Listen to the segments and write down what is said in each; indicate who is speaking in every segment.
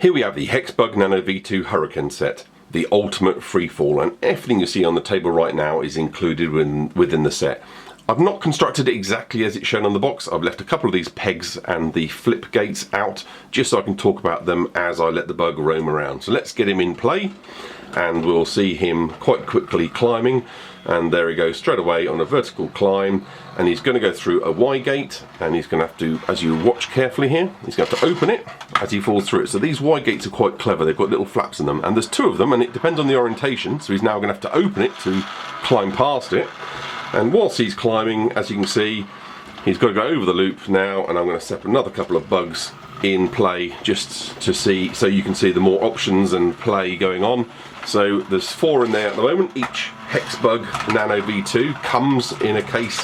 Speaker 1: Here we have the HexBug Nano V2 Hurricane set, the ultimate freefall, and everything you see on the table right now is included within the set. I've not constructed it exactly as it's shown on the box. I've left a couple of these pegs and the flip gates out just so I can talk about them as I let the bug roam around. So let's get him in play and we'll see him quite quickly climbing, and there he goes straight away on a vertical climb, and he's going to go through a Y gate, and he's going to have to, as you watch carefully here, he's going to have to open it as he falls through it. So these Y gates are quite clever, they've got little flaps in them, and there's two of them, and it depends on the orientation, so he's now going to have to open it to climb past it. And whilst he's climbing, as you can see, he's got to go over the loop now, and I'm going to set another couple of bugs in play just to see, so you can see the more options and play going on. So there's 4 in there at the moment. Each HexBug Nano V2 comes in a case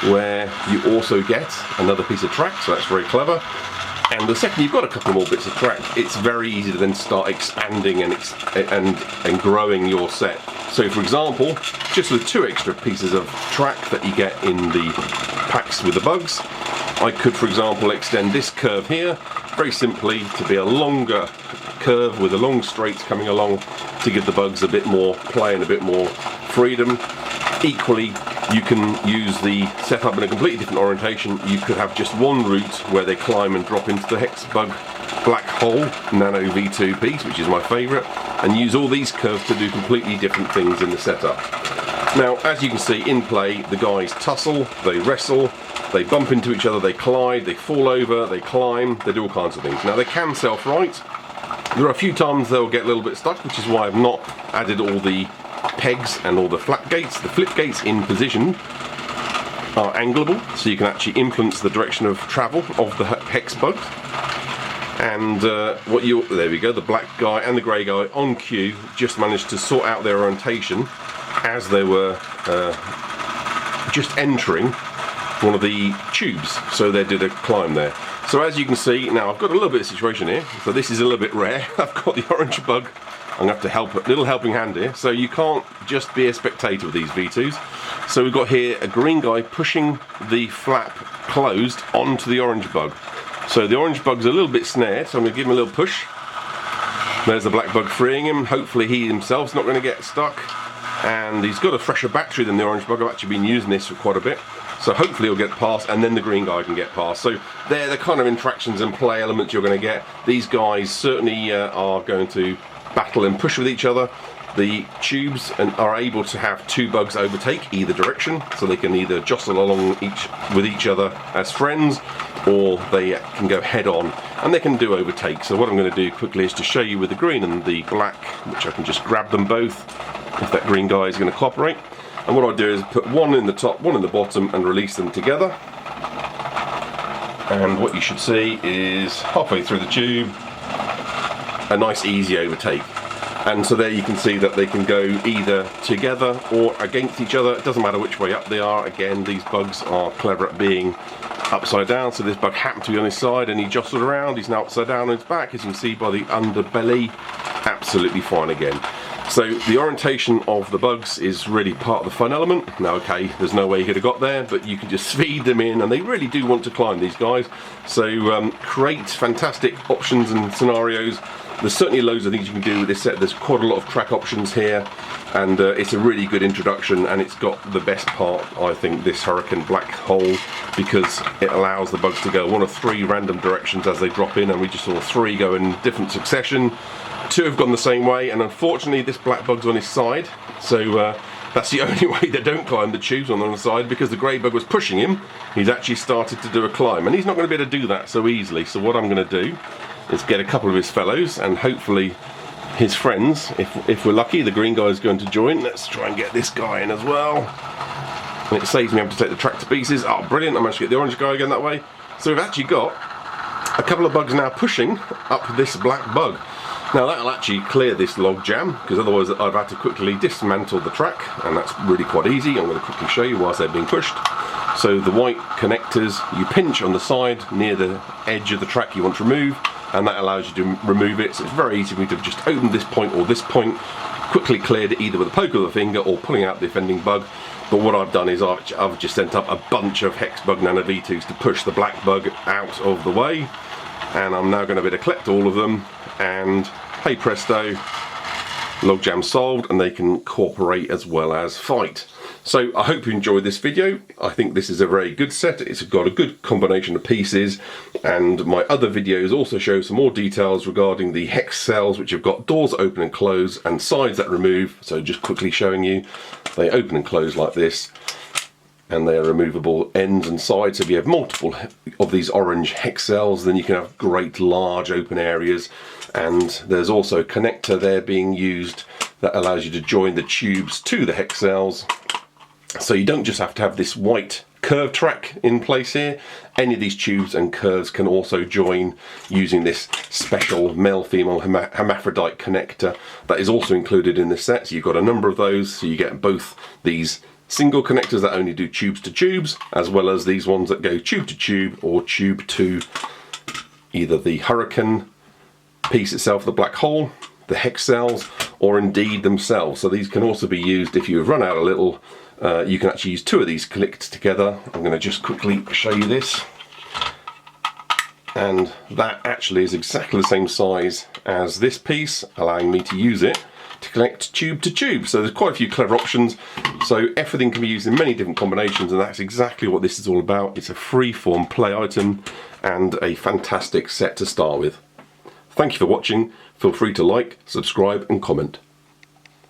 Speaker 1: where you also get another piece of track, so that's very clever. And the second you've got a couple more bits of track, it's very easy to then start expanding and growing your set. So for example, just with 2 extra pieces of track that you get in the packs with the bugs, I could, for example, extend this curve here very simply to be a longer curve with a long straight coming along to give the bugs a bit more play and a bit more freedom. Equally, you can use the setup in a completely different orientation. You could have just one route where they climb and drop into the HexBug Black Hole Nano V2 piece, which is my favourite, and use all these curves to do completely different things in the setup. Now, as you can see in play, the guys tussle, they wrestle, they bump into each other, they collide, they fall over, they climb, they do all kinds of things. Now, they can self-right. There are a few times they'll get a little bit stuck, which is why I've not added all the pegs and all the flap gates. The flip gates in position are angleable, so you can actually influence the direction of travel of the HexBug. And there we go, the black guy and the grey guy on cue just managed to sort out their orientation as they were just entering one of the tubes, so they did a climb there. So as you can see, now I've got a little bit of situation here, so this is a little bit rare. I've got the orange bug, I'm going to have to help, a little helping hand here, so you can't just be a spectator with these V2s. So we've got here a green guy pushing the flap closed onto the orange bug. So the orange bug's a little bit snared, so I'm going to give him a little push. There's the black bug freeing him. Hopefully he himself's not going to get stuck. And he's got a fresher battery than the orange bug. I've actually been using this for quite a bit. So hopefully he'll get past, and then the green guy can get past. So they're the kind of interactions and play elements you're going to get. These guys certainly are going to battle and push with each other. The tubes are able to have 2 bugs overtake either direction, so they can either jostle along with each other as friends, or they can go head on, and they can do overtake. So what I'm going to do quickly is to show you with the green and the black, which I can just grab them both if that green guy is going to cooperate. And what I'll do is put one in the top, one in the bottom, and release them together. And what you should see is halfway through the tube, a nice easy overtake. And so there you can see that they can go either together or against each other. It doesn't matter which way up they are. Again, these bugs are clever at being upside down. So this bug happened to be on his side and he jostled around. He's now upside down on his back, as you can see by the underbelly. Absolutely fine again. So the orientation of the bugs is really part of the fun element. Now, okay, there's no way you could have got there, but you can just feed them in, and they really do want to climb, these guys. So create fantastic options and scenarios. There's certainly loads of things you can do with this set. There's quite a lot of track options here, and it's a really good introduction, and it's got the best part, I think, this Hurricane Black Hole, because it allows the bugs to go one of 3 random directions as they drop in, and we just saw 3 go in different succession. 2 have gone the same way, and unfortunately this black bug's on his side, so that's the only way they don't climb the tubes on the side, because the grey bug was pushing him. He's actually started to do a climb, and he's not going to be able to do that so easily. So what I'm going to do is get a couple of his fellows, and hopefully his friends, if we're lucky. The green guy is going to join. Let's try and get this guy in as well. And it saves me having to take the track to pieces. Oh, brilliant, I managed to get the orange guy again that way. So we've actually got a couple of bugs now pushing up this black bug. Now that'll actually clear this log jam, because otherwise I've had to quickly dismantle the track, and that's really quite easy. I'm going to quickly show you whilst they're being pushed. So the white connectors, you pinch on the side near the edge of the track you want to remove, and that allows you to remove it. So it's very easy for me to just open this point or this point, quickly cleared it either with a poke of the finger or pulling out the offending bug. But what I've done is I've just sent up a bunch of HexBug Nano V2s to push the black bug out of the way. and I'm now going to be able to collect all of them, and hey presto, logjam solved, and they can cooperate as well as fight. So I hope you enjoyed this video. I think this is a very good set. It's got a good combination of pieces, and my other videos also show some more details regarding the hex cells, which have got doors that open and close and sides that remove. So just quickly showing you, they open and close like this, and they are removable ends and sides. So if you have multiple of these orange hex cells, then you can have great large open areas. And there's also a connector there being used that allows you to join the tubes to the hex cells. So you don't just have to have this white curve track in place here. Any of these tubes and curves can also join using this special male-female hermaphrodite connector that is also included in this set. So you've got a number of those, so you get both these single connectors that only do tubes to tubes, as well as these ones that go tube to tube or tube to either the Hurricane piece itself, the black hole, the hex cells, or indeed themselves. So these can also be used if you've run out a little. You can actually use two of these clicked together. I'm going to just quickly show you this, and that actually is exactly the same size as this piece, allowing me to use it to connect tube to tube. So there's quite a few clever options. So everything can be used in many different combinations, and that's exactly what this is all about. It's a free-form play item and a fantastic set to start with. Thank you for watching. Feel free to like, subscribe and comment.